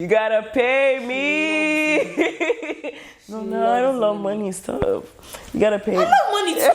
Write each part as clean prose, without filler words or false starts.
You gotta pay me. No, I don't love money. Stop. You gotta pay. I love money too.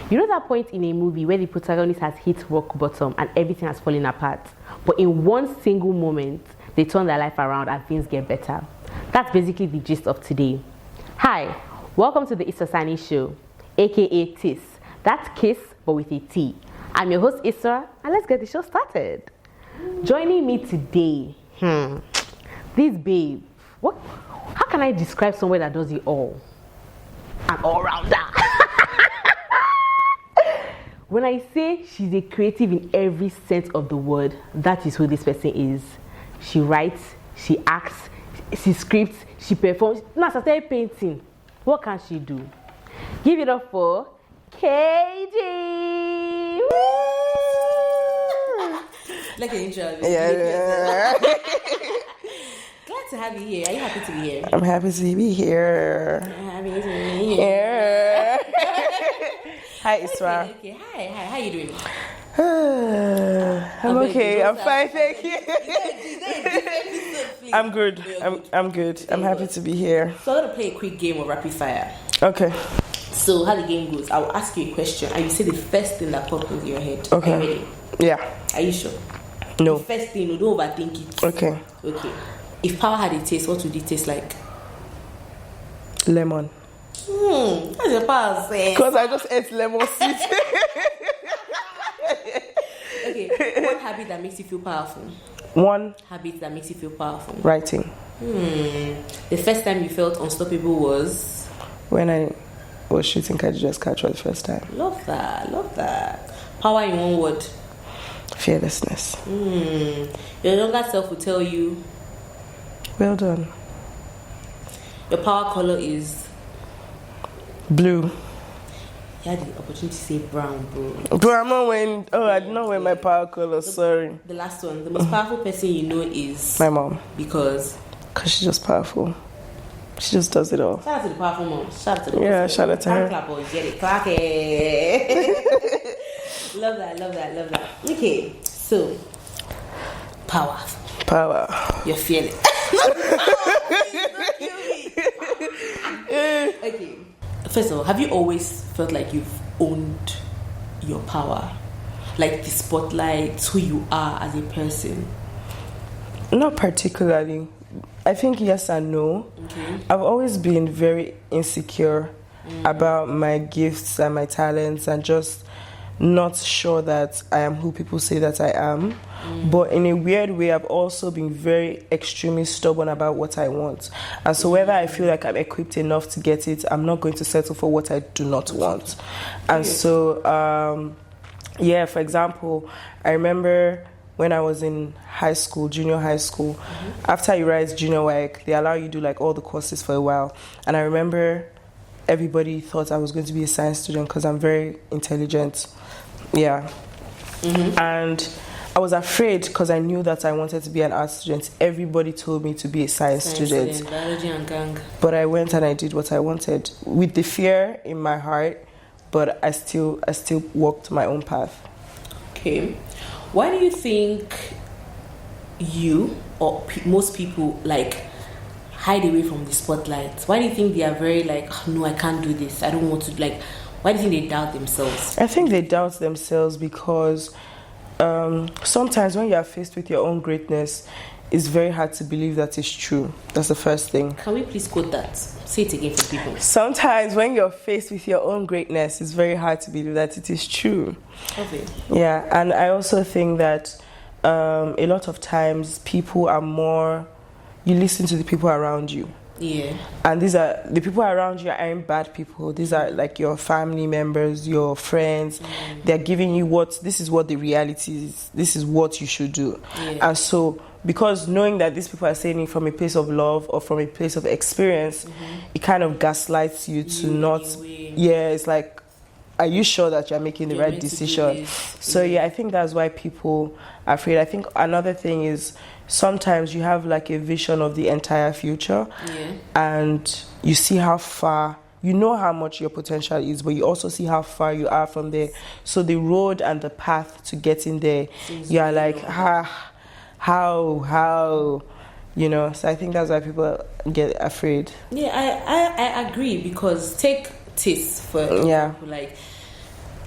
You know that point in a movie where the protagonist has hit rock bottom and everything has fallen apart, but in one single moment, they turn their life around and things get better? That's basically the gist of today. Hi, welcome to the Israa Sani Show, aka TIS. That's kiss, but with a T. I'm your host, Israa, and let's get the show started. Joining me today, this babe. How can I describe someone that does it all? An all-rounder. When I say she's a creative in every sense of the word, that is who this person is. She writes, she acts, she scripts, she performs. Now, she started painting. What can she do? Give it up for KG. Like an intro. Yeah. Glad to have you here. Are you happy to be here? I'm happy to be here. I'm happy to be here. Hi, Israa. Okay. Hi. How you doing? I'm okay. I'm fine, thank you. I'm good. I'm good. I'm happy to be here. So I'm gonna play a quick game of rapid fire. Okay. So how the game goes, I'll ask you a question and you say the first thing that pops into your head. Okay. Are you ready? Yeah. Are you sure? No. The first thing, don't overthink it. Okay. Okay. If power had a taste, what would it taste like? Lemon. That's your power saying. Because I just ate lemon seeds. Okay. One habit that makes you feel powerful. One Habit that makes you feel powerful. writing. The first time you felt unstoppable was? When I was shooting Kajija's catch for the first time. Love that. Power in one word. Fearlessness. Your younger self will tell you. Well done. Your power color is? Blue. You had the opportunity to say brown, bro. Bro, I'm not wearing. Oh, I did not wear my power color. Sorry. The last one. The most powerful person you know is? My mom. Because she's just powerful. She just does it all. Shout out to the powerful mom. Shout out to the Yeah, shout out to her. Clap, boys. Get it. Clap it. Love that. Okay, so power. You're feeling. Okay. First of all, have you always felt like you've owned your power? Like the spotlight, who you are as a person? Not particularly. I think yes and no. Okay. I've always been very insecure about my gifts and my talents and just not sure that I am who people say that I am. But in a weird way, I've also been very extremely stubborn about what I want. And so whether I feel like I'm equipped enough to get it, I'm not going to settle for what I do not want. And so, for example, I remember when I was in junior high school, after you write junior WAEC, they allow you to do like all the courses for a while. And I remember everybody thought I was going to be a science student because I'm very intelligent. Yeah. And I was afraid because I knew that I wanted to be an art student. Everybody told me to be a science student. Biology and gang. But I went and I did what I wanted with the fear in my heart, but I still walked my own path. Okay. Why do you think you or most people like hide away from the spotlight? Why do you think they are very like, oh, no, I can't do this, I don't want to, like, why do you think they doubt themselves? I think they doubt themselves because sometimes when you are faced with your own greatness, it's very hard to believe that it's true. That's the first thing. Can we please quote that? Say it again for people. Sometimes when you're faced with your own greatness, it's very hard to believe that it is true. Okay. Yeah, and I also think that a lot of times people are more, you listen to the people around you. Yeah. And these are the people around you aren't bad people. These are like your family members, your friends. They're giving you this is what the reality is. This is what you should do. Yeah. And so, because knowing that these people are saying it from a place of love or from a place of experience, it kind of gaslights you to not. Yeah, it's like, are you sure that you're making the right decision? So yeah, I think that's why people are afraid. I think another thing is sometimes you have like a vision of the entire future, and you see how far, you know how much your potential is, but you also see how far you are from there. So the road and the path to getting there, you're like, how, you know. So I think that's why people get afraid. Yeah, I agree, because take TIS for example. Like,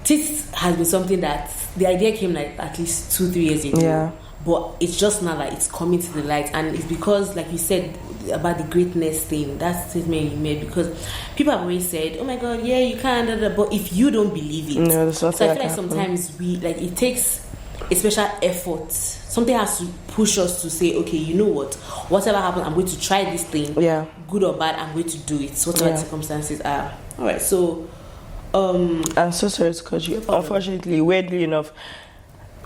TIS has been something that the idea came like at least 2-3 years ago, but it's just now that it's coming to the light, and it's because, like you said about the greatness thing, that statement you made, because people have always said, oh my god, yeah, you can, but if you don't believe it, no, that's not. so I feel like sometimes it takes a special effort. Something has to push us to say, okay, you know what, whatever happens, I'm going to try this thing, good or bad, I'm going to do it, whatever the circumstances are. All right, so I'm so sorry to cut you. Unfortunately, weirdly enough,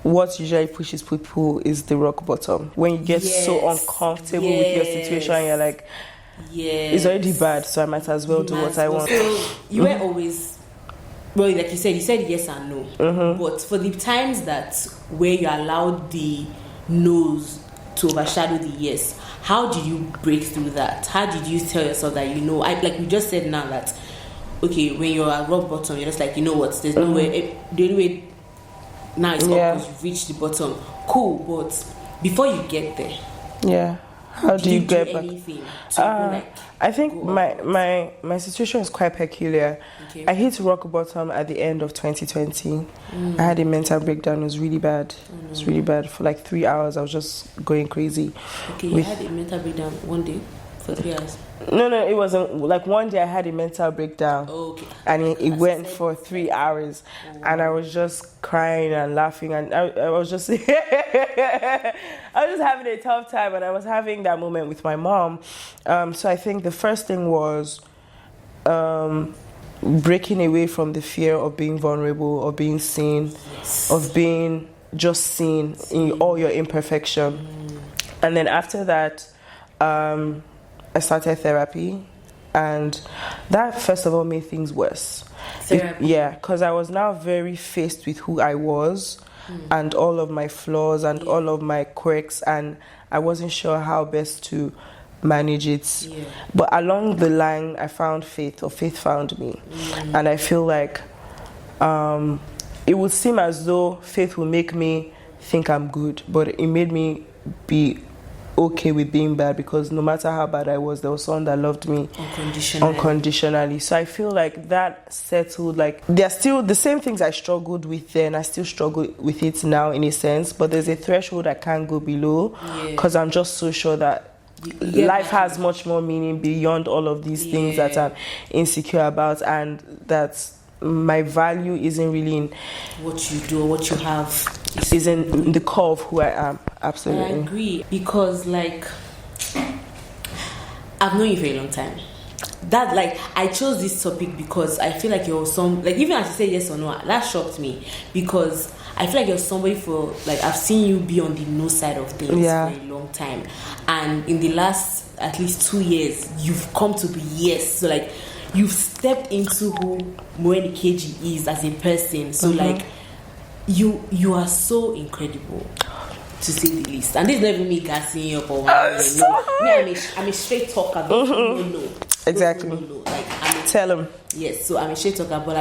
what usually pushes people is the rock bottom. When you get so uncomfortable with your situation, you're like, it's already bad, so I might as well do what I want. So you were always, well, like you said yes and no. But for the times that where you allowed the no's to overshadow the yes, how did you break through that? How did you tell yourself that, you know, like we just said now that, okay, when you're at rock bottom, you're just like, you know what, there's no way, the only way now it's up because you've reached the bottom. Cool, but before you get there, how do you get back? Anything to I think my situation is quite peculiar. I hit rock bottom at the end of 2020. I had a mental breakdown. It was really bad. It was really bad. For like 3 hours, I was just going crazy. Okay, you had a mental breakdown one day for 3 hours? No, it wasn't. Like one day I had a mental breakdown. And it went for 3 hours. And I was just crying and laughing, and I was just I was just having a tough time, and I was having that moment with my mom. So I think the first thing was breaking away from the fear of being vulnerable, of being seen, of being just seen in all your imperfection. And then after that, I started therapy, and that first of all made things worse. Because I was now very faced with who I was and all of my flaws and all of my quirks, and I wasn't sure how best to manage it. But along the line, I found faith, or faith found me. And I feel like it would seem as though faith will make me think I'm good, but it made me be okay with being bad, because no matter how bad I was, there was someone that loved me unconditionally. So I feel like that settled, like there are still the same things I struggled with then, I still struggle with it now in a sense, but there's a threshold I can't go below, because I'm just so sure that life has much more meaning beyond all of these things that I'm insecure about, and that my value isn't really in what you do or what you have, isn't in the core of who I am. Absolutely. I agree, because like I've known you for a long time. That, like, I chose this topic because I feel like you're even as you say yes or no, that shocked me, because I feel like you're somebody for, like, I've seen you be on the no side of things for a long time, and in the last at least 2 years you've come to be yes. So like you've stepped into who Morenikeji is as a person. So like you are so incredible, to say the least. And this is not even me gassing you up or whatever. I'm a straight talker. No. Exactly. No. Like, tell him. Yes, so I'm a straight talker, but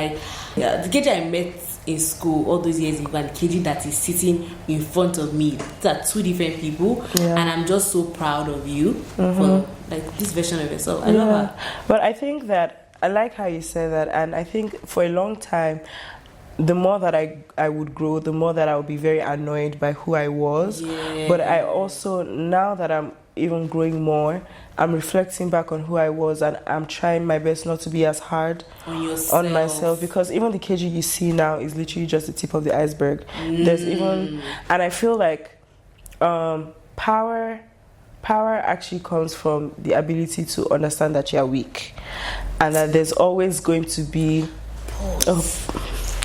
the KJ I met in school all those years ago and the KJ that is sitting in front of me, these are two different people, and I'm just so proud of you for like this version of yourself. I love her. But I think that I like how you said that, and I think for a long time, the more that I would grow, the more that I would be very annoyed by who I was. But I also, now that I'm even growing more, I'm reflecting back on who I was, and I'm trying my best not to be as hard on myself, because even the KG you see now is literally just the tip of the iceberg. There's even, and I feel like power power actually comes from the ability to understand that you're weak, and that there's always going to be. Oh,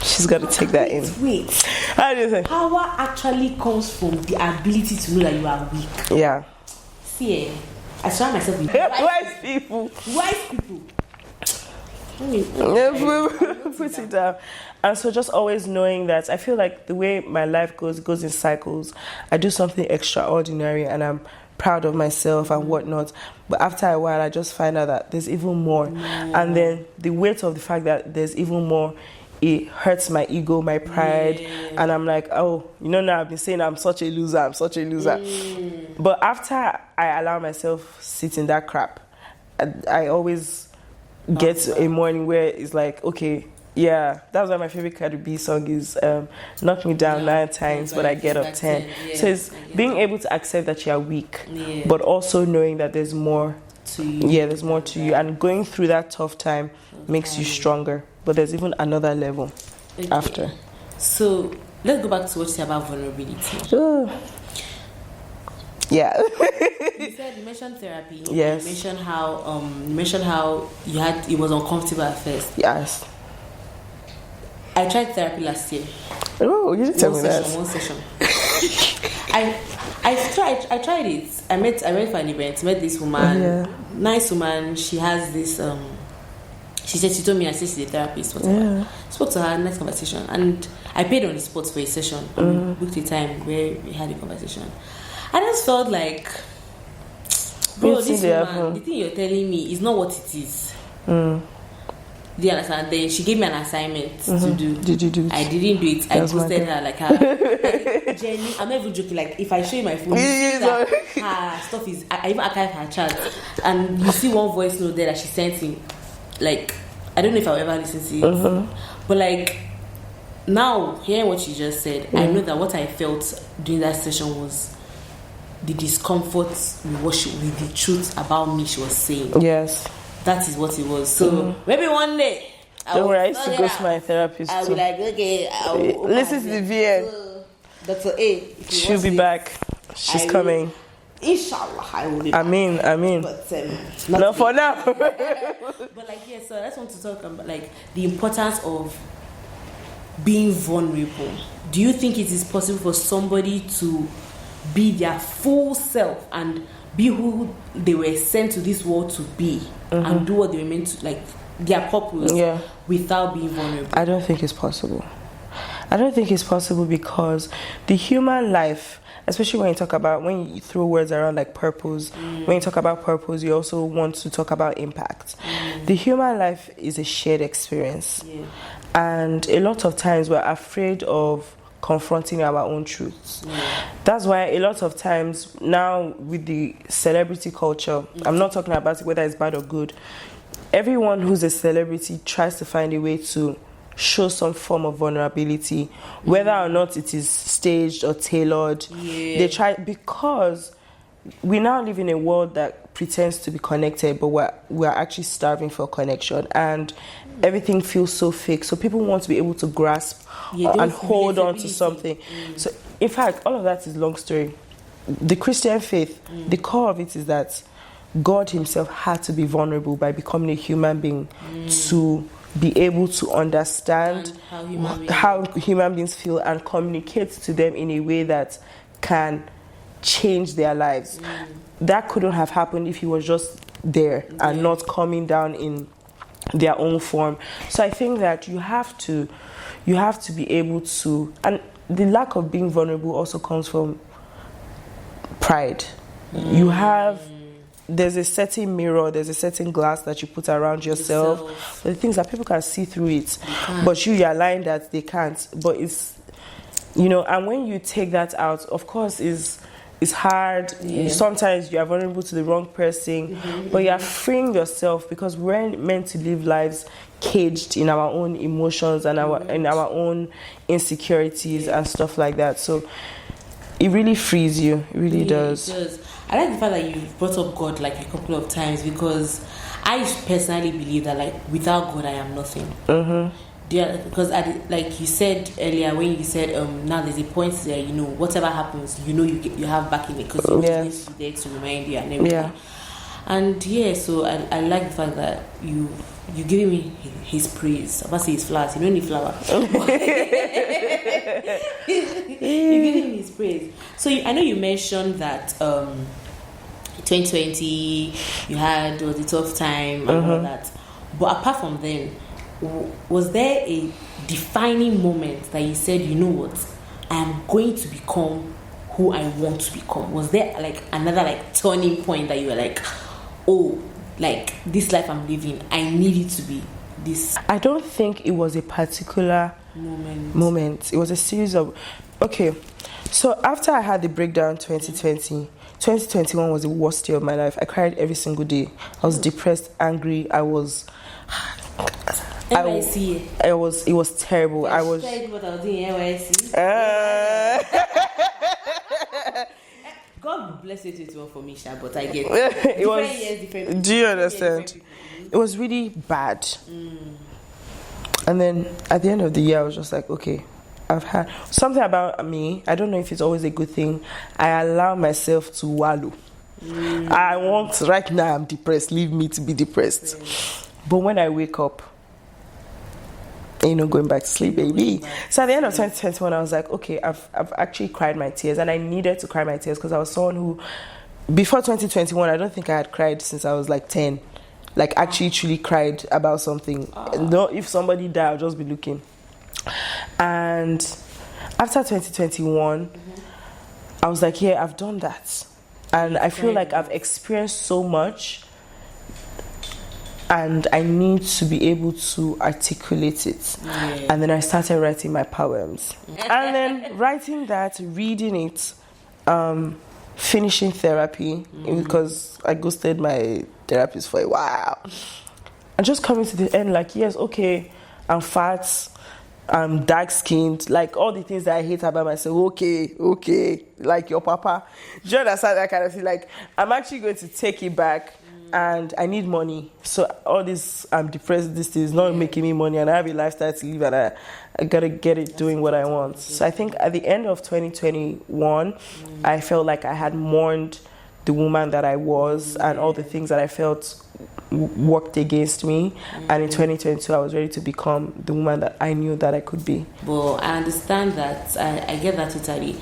she's got to take that in. Wait. How do you say? Power actually comes from the ability to know that you are weak. Yeah. See, I surround myself with wise people. Wise people. Put it down. And so just always knowing that I feel like the way my life goes, it goes in cycles. I do something extraordinary and I'm proud of myself and whatnot. But after a while, I just find out that there's even more. And then the weight of the fact that there's even more, it hurts my ego, my pride. And I'm like, oh, now I've been saying I'm such a loser. But after I allow myself sit in that crap, I always get a morning where it's like, okay, yeah, that's why my favorite Cardi B song is knock me down 9 times, but I get up 10. So it's being able to accept that you're weak, but also knowing that there's more to you. Yeah, there's more to you. And going through that tough time makes you stronger. But there's even another level after. So let's go back to what you said about vulnerability. Yeah. You mentioned therapy. Yes. You mentioned how it was uncomfortable at first. Yes. I tried therapy last year. Oh, you didn't tell me that. One session. I tried it. I went for an event, met this woman, nice woman. She has this she told me, I said she's a therapist, whatever. Spoke to her, nice conversation. And I paid on the spot for a session. Booked a time where we had a conversation. I just felt like, bro, this woman, the thing you're telling me is not what it is. Do you understand? Then she gave me an assignment to do. Did you do it? I didn't do it. I posted her like her. Jenny, I'm not even joking. Like if I show you my phone, you see that her stuff is. I even archive her chat, and you see one voice note there that she sent me. Like I don't know if I'll ever listen to it, but like now hearing what she just said, I know that what I felt during that session was the discomfort with the truth about me she was saying. Yes. That is what it was. So maybe one day I used to go to my therapist. I'll be like, okay, listen to the VN. Dr. A. She'll be back. She's coming. Inshallah, I will be back. I mean. But not for now. But like, yeah, so I just want to talk about like the importance of being vulnerable. Do you think it is possible for somebody to be their full self and be who they were sent to this world to be and do what they were meant to, like their purpose, without being vulnerable? I don't think it's possible. I don't think it's possible because the human life, especially when you throw words around like purpose, when you talk about purpose, you also want to talk about impact. The human life is a shared experience. And a lot of times we're afraid of confronting our own truths. That's why a lot of times now with the celebrity culture, I'm not talking about whether it's bad or good, everyone who's a celebrity tries to find a way to show some form of vulnerability, whether or not it is staged or tailored. They try, because we now live in a world that pretends to be connected, but we're actually starving for connection, and everything feels so fake. So people want to be able to grasp and hold on to something. So in fact, all of that is long story. The Christian faith, the core of it is that God himself had to be vulnerable by becoming a human being to be able to understand how human beings feel and communicate to them in a way that can change their lives. That couldn't have happened if he was just there and not coming down in their own form. So I think that you have to be able to, and the lack of being vulnerable also comes from pride. There's a certain mirror, there's a certain glass that you put around yourself. The things that people can see through it, but you're lying that they can't. But it's, and when you take that out, of course, it's hard. Sometimes you are vulnerable to the wrong person, but you are freeing yourself, because we're meant to live lives caged in our own emotions and in our own insecurities and stuff like that. So it really frees you. It really does. It does. I like the fact that you brought up God like a couple of times, because I personally believe that like without God I am nothing. because like you said earlier, when you said now there's a point there, whatever happens, you have back in it, because you're yes. there to remind you and everything. Yeah. And so I like the fact that you giving me his praise. I'm about to say his flowers. You don't need flower. You giving me his praise. So I know you mentioned that 2020 you had was a tough time and all that. But apart from then, was there a defining moment that you said, you know what, I am going to become who I want to become? Was there like another like turning point that you were like, oh, like this life I'm living, I need it to be this? I don't think it was a particular moment. It was a series of, okay, so after I had the breakdown 2021 was the worst year of my life. I cried every single day. I was depressed, angry. I was NYC. It was terrible. I was what I was doing in NYC. God bless it for me, Sha, but I get it. Different. Do you understand? It was really bad. And then at the end of the year, I was just like, okay, I've had something about me. I don't know if it's always a good thing. I allow myself to wallow. I want, right now I'm depressed. Leave me to be depressed. But when I wake up, going back to sleep, baby. So at the end of 2021, I was like, okay, I've actually cried my tears, and I needed to cry my tears because I was someone who, before 2021, I don't think I had cried since I was like 10. Like actually truly cried about something. No, if somebody died, I'll just be looking. And after 2021, I was like, yeah, I've done that. And I feel like I've experienced so much, and I need to be able to articulate it. And then I started writing my poems. And then writing that, reading it, finishing therapy, because I ghosted my therapist for a while. And just coming to the end, like, yes, okay, I'm fat, I'm dark-skinned, like all the things that I hate about myself, okay, like your papa. Do you understand that kind of thing? Like, I'm actually going to take it back, and I need money. So all this, I'm depressed, this is not making me money, and I have a lifestyle to live, and I gotta get it doing what I want. So I think at the end of 2021, I felt like I had mourned the woman that I was, and all the things that I felt worked against me. And in 2022, I was ready to become the woman that I knew that I could be. Well, I understand that. I get that totally.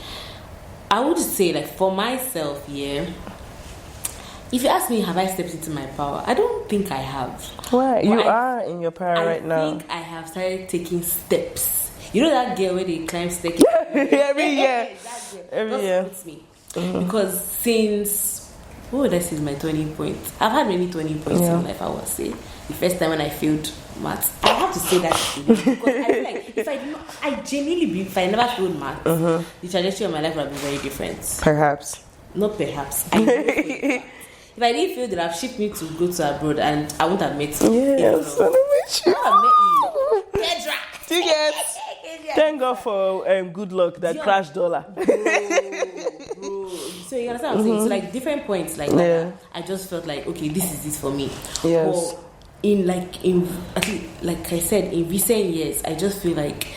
I would say, like, for myself, if you ask me, have I stepped into my power? I don't think I have. Why? You are in your power right now. I think I have started taking steps. You know that girl where they climb staircase? Every year. Every year. That me. Because since, what would I say is my turning point? I've had many turning points in life, I would say. The first time when I failed maths. I have to say that because I feel like if I never failed maths, the trajectory of my life would have been very different. Perhaps. Not perhaps. I know. If I didn't feel that, I've shipped me to go to abroad, and I wouldn't have met you. Yes, I would have met you. I would have met you. Pedra. Do you get? Thank God for good luck that crashed dollar. Bro. So you understand what I'm saying? So like different points like that. I just felt like, okay, this is it for me. Yes. But like I said, in recent years, I just feel like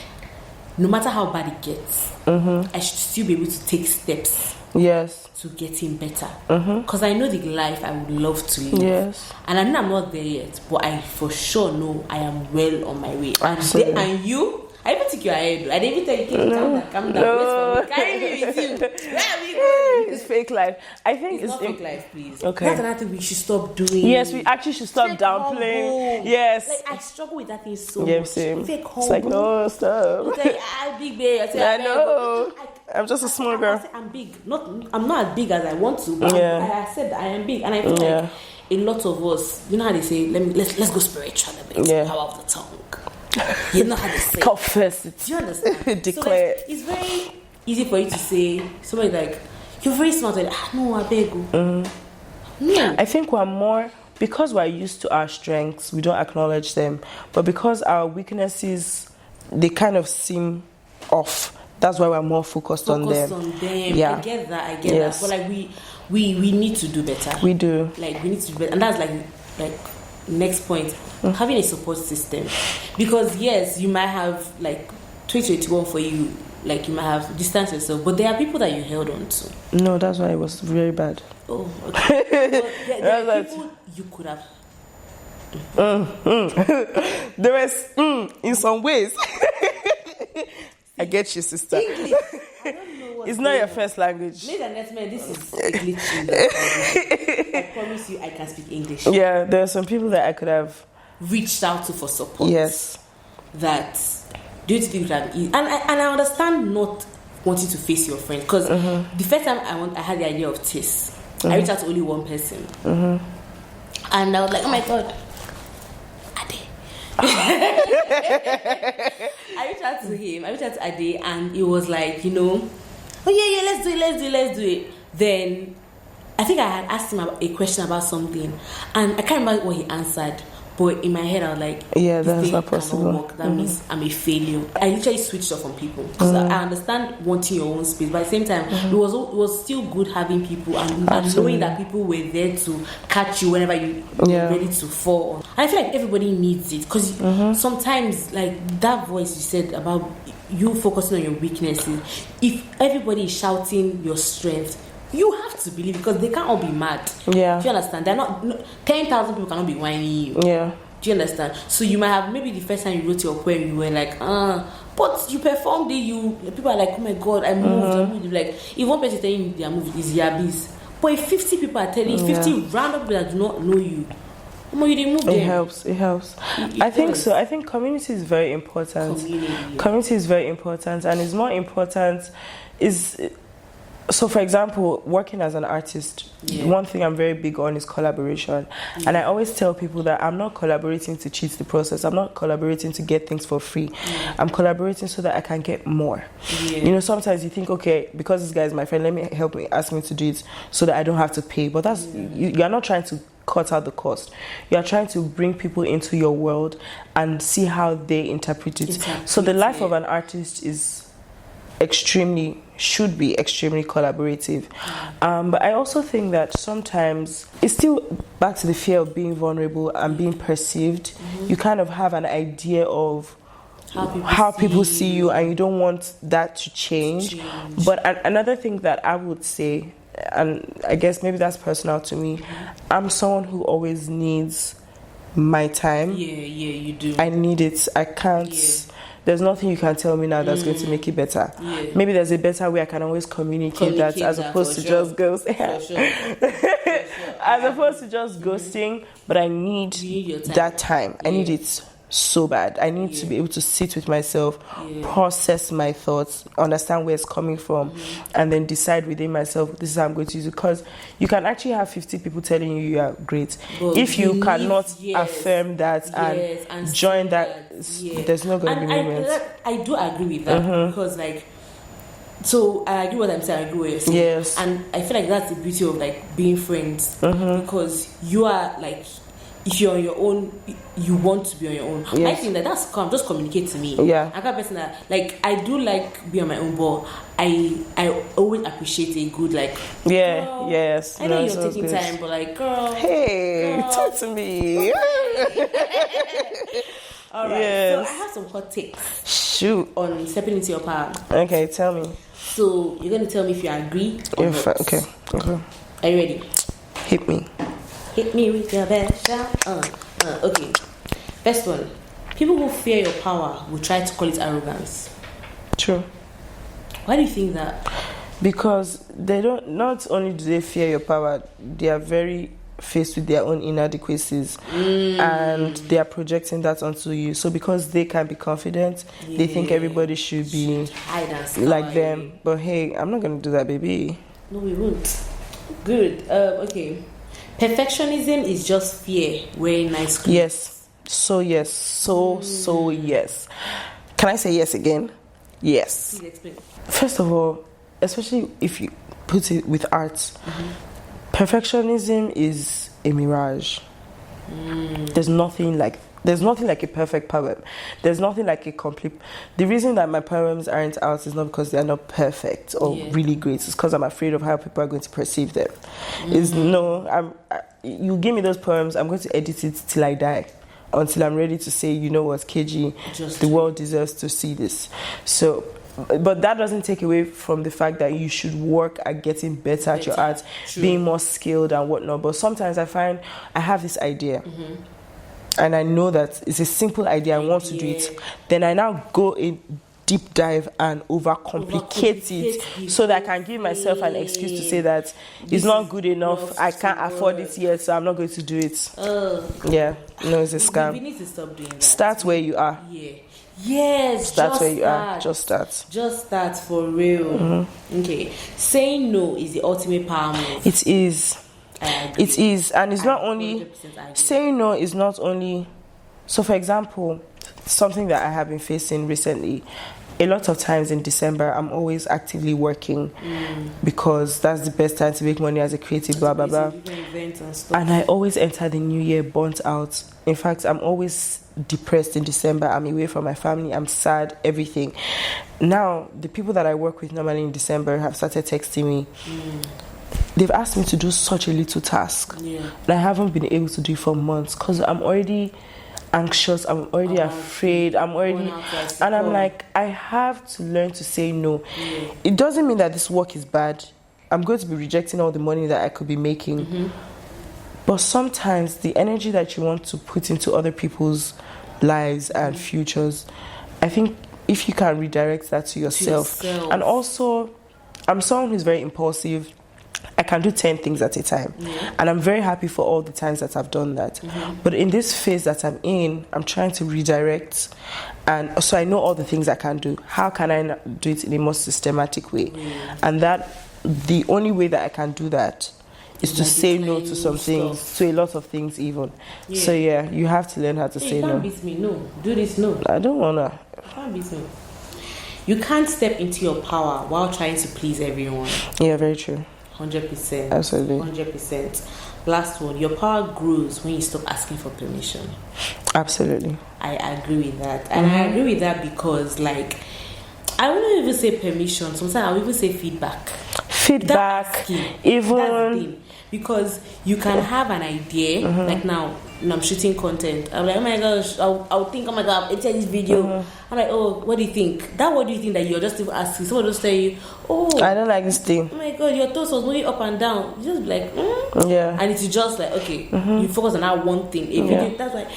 no matter how bad it gets, I should still be able to take steps. Yes. To getting better. Because I know the life I would love to live. Yes. And I know I'm not there yet, but I for sure know I am well on my way. Absolutely. And you, I even took your head. I didn't even tell you, calm down. No. Carry me with you. Where are we going? It's fake life. I think it's not fake life, please. Okay. That's another thing we should stop doing. Yes, we actually should stop downplaying. Yes. Like, I struggle with that thing so much. Same. Fake It's like, no, stop. Big babe. I know. I'm just a small girl. I'm big. I'm not as big as I want to. But I said that I am big, and I feel like a lot of us, you know how they say, let's go spiritual a bit. The power of the tongue. You know how they say. Confess it. Do you understand? Declare. So, like, it's very easy for you to say, somebody like, you're very smart. Like, no, I beg you. No. I think we're more, because we're used to our strengths, we don't acknowledge them. But because our weaknesses, they kind of seem off. That's why we're more focused on them. Yeah. I get that. But like we need to do better. We do. Like we need to do better. And that's like next point, having a support system. Because yes, you might have like 2021 for you, like you might have distanced yourself, but there are people that you held on to. No, that's why it was very bad. Oh, okay. There are people you could have. There was in some ways. I get you, sister. English. I don't know what It's not your first language. Ladies and gentlemen, this is a glitch. I promise you, I can speak English. Yeah, there are some people that I could have Reached out to for support. Yes. That do you think that and I understand not wanting to face your friend, because the first time I had the idea of this, I reached out to only one person, and I was like, oh my god, Ade. I reached out to him. I reached out to Ade, and it was like, oh yeah, let's do it. Then I think I had asked him a question about something, and I can't remember what he answered. But in my head, I was like, yeah, this that's thing not possible. cannot work. That means I'm a failure. I literally switched off from people. So I understand wanting your own space, but at the same time, it was still good having people and knowing that people were there to catch you whenever you're ready to fall. And I feel like everybody needs it, because sometimes, like that voice you said about you focusing on your weaknesses, if everybody is shouting your strength, you have to believe, because they can't all be mad. Yeah. Do you understand? They're not 10,000 people cannot be whining you. Yeah. Do you understand? So you might have, maybe the first time you wrote your poem, you were like, but you performed it. People are like, oh my god, I moved. Like, if one person is telling you they are moved, it's yabis. But if 50 people are telling you, 50 random people that do not know you, you didn't move them. It helps. I think so. I think community is very important. Community is very important, and it's more important so, for example, working as an artist, one thing I'm very big on is collaboration. And I always tell people that I'm not collaborating to cheat the process. I'm not collaborating to get things for free. I'm collaborating so that I can get more. Sometimes you think, okay, because this guy is my friend, let me ask me to do it so that I don't have to pay. But that's you're not trying to cut out the cost. You are trying to bring people into your world and see how they interpret it. So the life of an artist should be extremely collaborative. But I also think that sometimes it's still back to the fear of being vulnerable and being perceived. You kind of have an idea of how people see you, and you don't want that to change. But another thing that I would say, and I guess maybe that's personal to me, I'm someone who always needs my time. Yeah, you do. I need it. I can't. There's nothing you can tell me now that's going to make it better. Maybe there's a better way I can always communicate that, as opposed to just ghosting. As opposed to just ghosting, but I need that time. I need it so bad. I need to be able to sit with myself, process my thoughts, understand where it's coming from, and then decide within myself, this is how I'm going to use it. Because you can actually have 50 people telling you are great. But if you cannot affirm that and join that, there's not going to be movement. I do agree with that, because so I agree what I'm saying, I agree what you're saying. Yes. And I feel like that's the beauty of being friends, because you are if you're on your own, you want to be on your own. I think that's calm. Just communicate to me. Yeah. I'm a person that I do being on my own, but I always appreciate a good yes. I know you're taking time, but girl, hey, talk to me. All right. Yes. So I have some hot takes. Shoot. On stepping into your power. Okay, tell me. So you're gonna tell me if you agree or not. Okay. Are you ready? Hit me. Hit me with your best shot. Okay. First one. People who fear your power will try to call it arrogance. True. Why do you think that? Because they don't. Not only do they fear your power, they are very faced with their own inadequacies, and they are projecting that onto you. So because they can be confident, they think everybody should be like them. But hey, I'm not gonna do that, baby. No, we won't. Good. Okay. Perfectionism is just fear wearing nice clothes. Yes. So yes. So yes. Can I say yes again? Yes. Please explain. First of all, especially if you put it with art, perfectionism is a mirage. There's nothing like a perfect poem. There's nothing like a complete. The reason that my poems aren't out is not because they're not perfect or really great. It's because I'm afraid of how people are going to perceive them. You give me those poems, I'm going to edit it till I die, until I'm ready to say, you know what, KG, the world deserves to see this. So, but that doesn't take away from the fact that you should work at getting better at your art, being more skilled and whatnot. But sometimes I find I have this idea, and I know that it's a simple idea, I want to do it. Then I now go in deep dive and overcomplicate it so that I can give myself an excuse to say that it's not good enough, I can't afford it yet, so I'm not going to do it. Yeah, no, it's a scam. We need to stop doing that. Start where you are. Start where you are. Just start for real. Okay, saying no is the ultimate power move. It is. It is, and it's not only saying no is not only. So, for example, something that I have been facing recently, a lot of times in December, I'm always actively working because that's the best time to make money as a creative, blah, blah, blah. And I always enter the new year burnt out. In fact, I'm always depressed in December. I'm away from my family. I'm sad, everything. Now, the people that I work with normally in December have started texting me. They've asked me to do such a little task. And I haven't been able to do it for months because I'm already anxious, I'm already afraid, I'm like, I have to learn to say no. It doesn't mean that this work is bad. I'm going to be rejecting all the money that I could be making. But sometimes the energy that you want to put into other people's lives and futures, I think if you can redirect that to yourself. And also, I'm someone who's very impulsive. I can do 10 things at a time. And I'm very happy for all the times that I've done that. But in this phase that I'm in, I'm trying to redirect. And so I know all the things I can do. How can I do it in a more systematic way? And that the only way that I can do that is to say no to some things, to a lot of things even. So you have to learn how to say no. You can't beat me, no. Do this, no. I don't wanna. You can't beat me. You can't step into your power while trying to please everyone. Yeah, very true. 100%. Absolutely. 100%. Last one. Your power grows when you stop asking for permission. Absolutely. I agree with that. And I agree with that because, like, I wouldn't even say permission. Sometimes I would even say feedback. Even... Because you can have an idea, like now I'm shooting content. I'm like, oh my gosh, I'll think, oh my god, I'll edit this video. I'm like, oh, what do you think? What do you think that you're just even asking? Someone just tell you, oh, I don't like this thing. Oh my god, your toes was moving up and down. You just be like, and it's just like, okay, you focus on that one thing. That's like,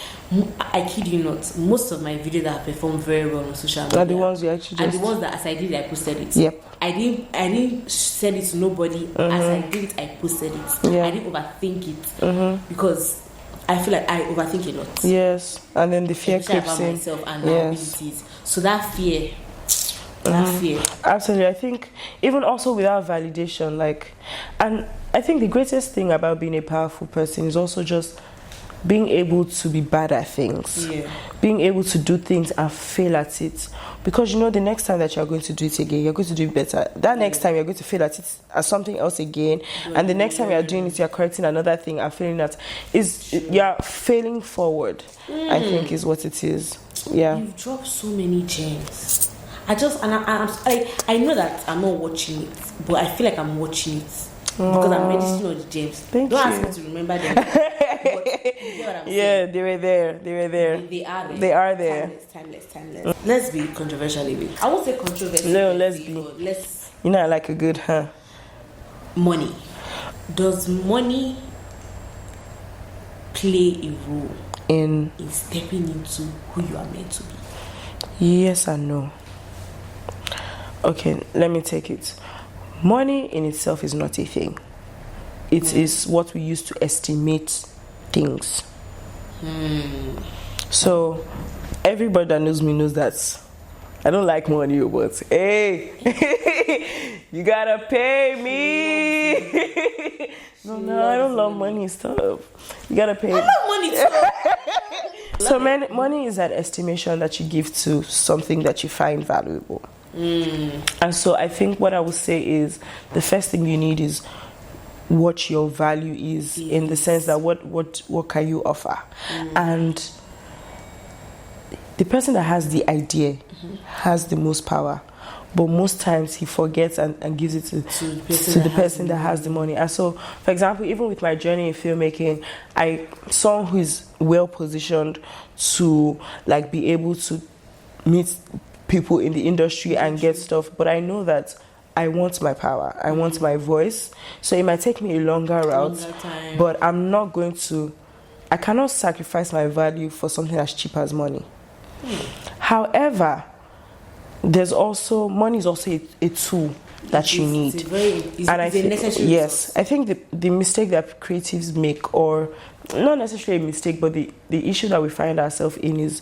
I kid you not, most of my videos that have performed very well on social media are the ones you actually and the ones that as I did, I posted it. Yep. I didn't send it to nobody. As I did it, I posted it. I didn't overthink it because I feel like I overthink a lot. Yes, and then the fear creeps in. Myself and my abilities. So that fear. Absolutely. I think even also without validation, and I think the greatest thing about being a powerful person is also just being able to be bad at things, being able to do things and fail at it, because the next time that you're going to do it again, you're going to do it better. That next time you're going to fail at it as something else again, and the next time you're doing it, you're correcting another thing and failing at you're failing forward. I think is what it is. You've dropped so many gems. I know that I'm not watching it, but I feel like I'm watching it. Because I'm registering all the gems. Don't ask me to remember them. But you get what I'm saying? They were there. They are there. Timeless. Let's be controversial a bit. I won't say controversial. No, let's be. I like a good, Money. Does money play a role in stepping into who you are meant to be? Yes and no. Okay, let me take it. Money in itself is not a thing. It is what we use to estimate things. So everybody that knows me knows that I don't like money, but hey, you gotta pay me. No, I don't love money. Stop. You gotta pay. I love money too. So money is an estimation that you give to something that you find valuable. And so I think what I would say is the first thing you need is what your value is, in the sense that what can you offer. And the person that has the idea has the most power, but most times he forgets and gives it to the person that has the money. And so, for example, even with my journey in filmmaking, someone who is well positioned to like be able to meet people in the industry and get stuff, but I know that I want my power, I want my voice, so it might take me a longer route, but I cannot sacrifice my value for something as cheap as money. However, money is also a tool that you need. I think the mistake that creatives make, or not necessarily a mistake, but the issue that we find ourselves in is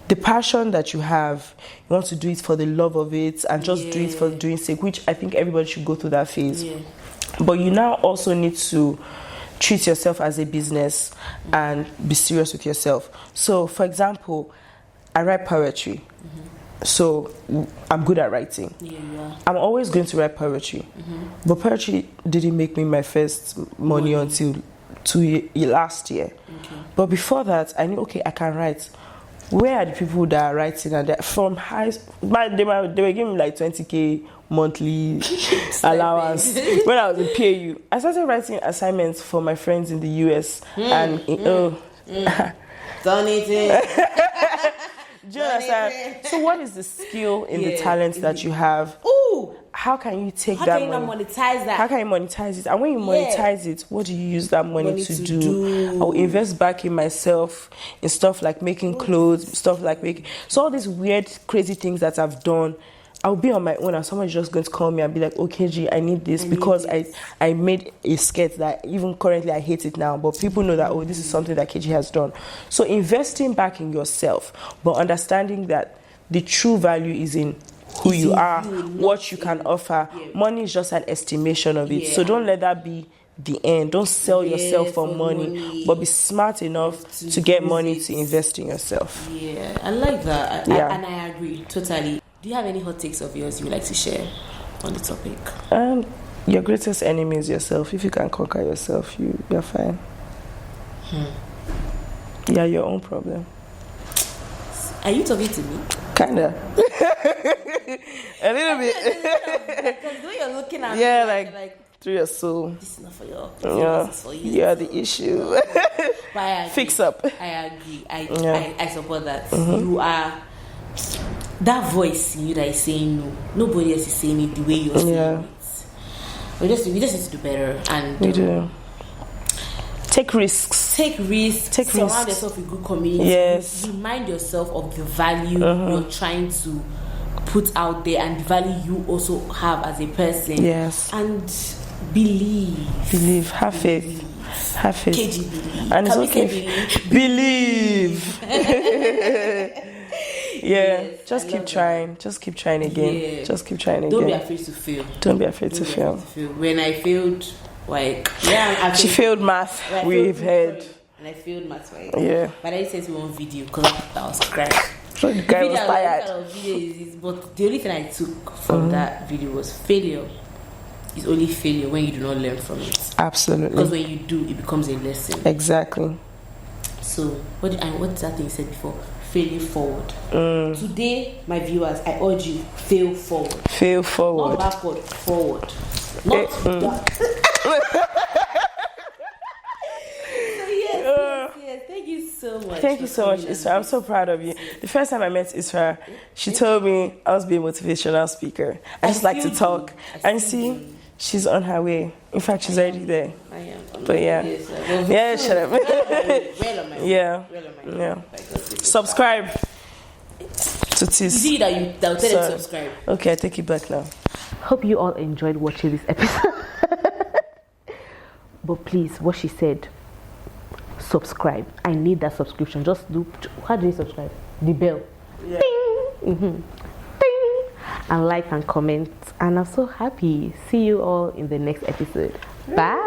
the passion that you have. You want to do it for the love of it and just do it for doing sake, which I think everybody should go through that phase. But you now also need to treat yourself as a business and be serious with yourself. So, for example, I write poetry. So I'm good at writing. I'm always going to write poetry. But poetry didn't make me my first money until last year. But before that, I knew, okay, I can write. Where are the people that are writing? And from high, they were giving me like 20K monthly allowance when I was in PAU. I started writing assignments for my friends in the US and do you understand? So what is the skill in the talent that you have? How can you take that money? How can you monetize that? How can you monetize it? And when you monetize it, what do you use that money to do? I'll invest back in myself, in stuff like making clothes, stuff like making... So all these weird, crazy things that I've done, I'll be on my own and someone's just going to call me and be like, okay, G, I need this because I made a skirt that even currently I hate it now, but people know that, this is something that KG has done. So investing back in yourself, but understanding that the true value is in who you are, what you can offer. Money is just an estimation of it. So don't let that be the end. Don't sell yourself for money, but be smart enough to get money to invest in yourself. I like that. And I agree totally. Do you have any hot takes of yours you would like to share on the topic? Your greatest enemy is yourself. If you can conquer yourself, you're fine. You're your own problem. Are you talking to me? Kinda. A little bit. Because the way you're looking at me, like through your soul. This is not for you. This is for you. You are the issue. Fix up. I agree. I support that. You are that voice in you that is saying no. Nobody else is saying it the way you're saying it. We just need to do better. And we do. Take risks. Surround yourself with good community. Remind yourself of the value you're trying to put out there and the value you also have as a person. And believe. Have faith. KG, believe. And it's okay. Believe. Just keep trying. Just keep trying again. Just keep trying again. Don't be afraid to fail. Don't be afraid to fail. When I failed, she failed math. We've heard. And I failed math, right? But I sent me one video because I was crying. So the guy was tired. But the only thing I took from that video was failure. It's only failure when you do not learn from it. Absolutely. Because when you do, it becomes a lesson. Exactly. So what's that thing you said before? Failing forward. Today, my viewers, I urge you, fail forward. Fail forward. Not backward, forward. Not back. Yes. Thank you so much. Thank you so much, Israa. I'm so proud of you. The first time I met Israa, she told me I was being a motivational speaker. I just like to talk. And see, she's on her way. In fact, she's already there. I am. But shut up. Yeah. Subscribe to this. You see that you tell them to subscribe. Okay, I take it back now. Hope you all enjoyed watching this episode. But please, what she said, subscribe. I need that subscription. Just do. How do you subscribe? The bell. Yeah. Ding. Ding. And like and comment. And I'm so happy. See you all in the next episode. Bye.